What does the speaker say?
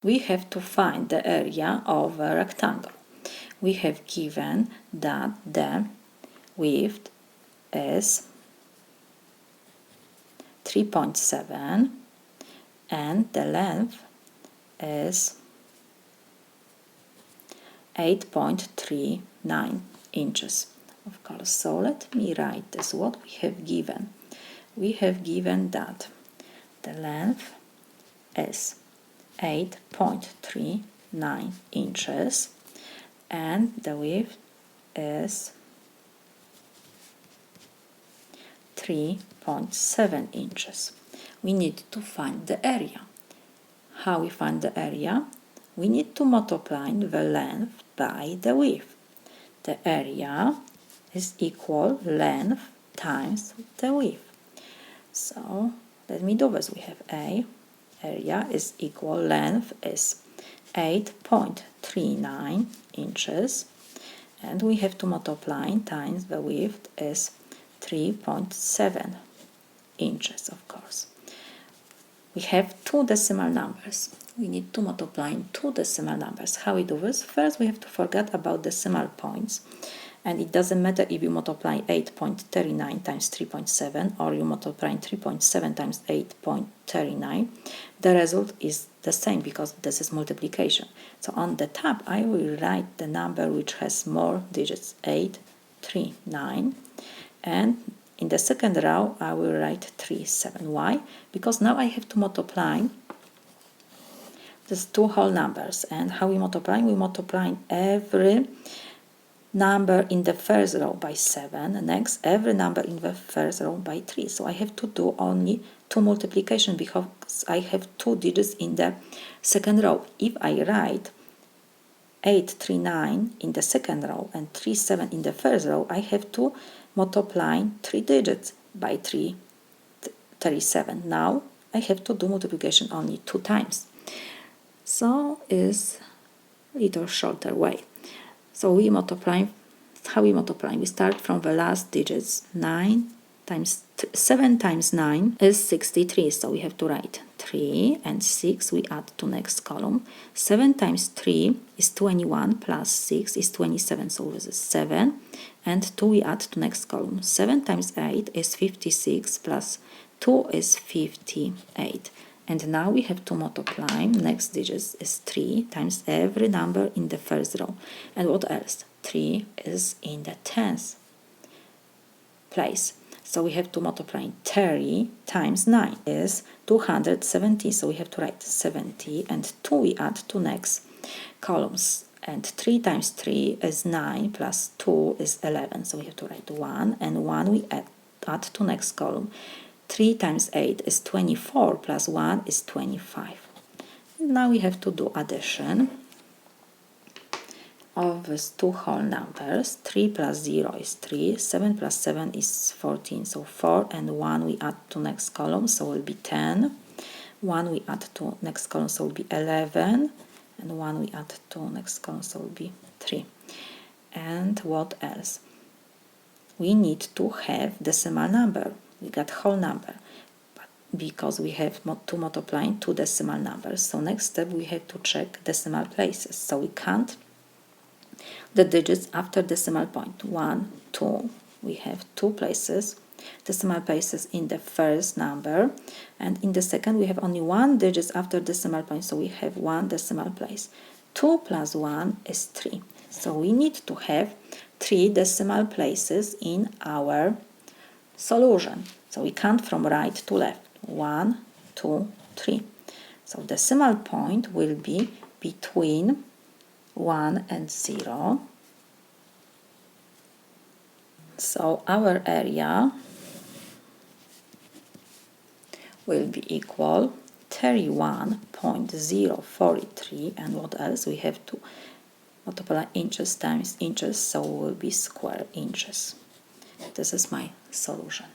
We have to find the area of a rectangle. We have given that the width is 3.7 and the length is 8.39 inches. Of course, so let me write this, what we have given. We have given that the length is 8.39 inches and the width is 3.7 inches. We need to find the area. How we find the area? We need to multiply the length by the width. The area is equal length times the width. So let me do this. We have area is equal length is 8.39 inches and we have to multiply times the width is 3.7 inches, of course. We have two decimal numbers. We need to multiply two decimal numbers. How we do this? First, we have to forget about decimal points. And it doesn't matter if you multiply 8.39 times 3.7 or you multiply 3.7 times 8.39. The result is the same because this is multiplication. So on the top, I will write the number which has more digits, 8, 3, 9. And in the second row, I will write 3, 7. Why? Because now I have to multiply these two whole numbers. And how we multiply? We multiply every number in the first row by 7, next every number in the first row by 3. So I have to do only two multiplication because I have two digits in the second row. If I write 839 in the second row and 37 in the first row, I have to multiply 3 digits by 37. Now I have to do multiplication only 2 times. So is a little shorter way. So we multiply. How we multiply? We start from the last digits. 7 times 9 is 63. So we have to write 3 and 6. We add to next column. 7 times 3 is 21 plus 6 is 27. So this is 7 and 2 we add to next column. 7 times 8 is 56 plus 2 is 58. And now we have to multiply, next digits is 3 times every number in the first row. And what else? 3 is in the 10th place. So we have to multiply 30 times 9 is 270. So we have to write 70 and 2 we add to next columns. And 3 times 3 is 9 plus 2 is 11. So we have to write 1 and 1 we add to next column. 3 times 8 is 24 plus 1 is 25. Now we have to do addition of these two whole numbers. 3 plus 0 is 3, 7 plus 7 is 14. So 4 and 1 we add to next column, so will be 10. 1 we add to next column, so will be 11. And 1 we add to next column, so will be 3. And what else? We need to have decimal number. We got whole number because we have to multiply two decimal numbers. So next step we have to check decimal places. So we count the digits after decimal point. 1, 2. We have 2 places, decimal places in the first number, and in the second we have only 1 digit after decimal point. So we have 1 decimal place. 2 plus 1 is 3. So we need to have 3 decimal places in our solution. So we count from right to left. 1, 2, 3. So decimal point will be between 1 and 0. So our area will be equal 31.043. And what else? We have to multiply inches times inches, so it will be square inches. This is my solution.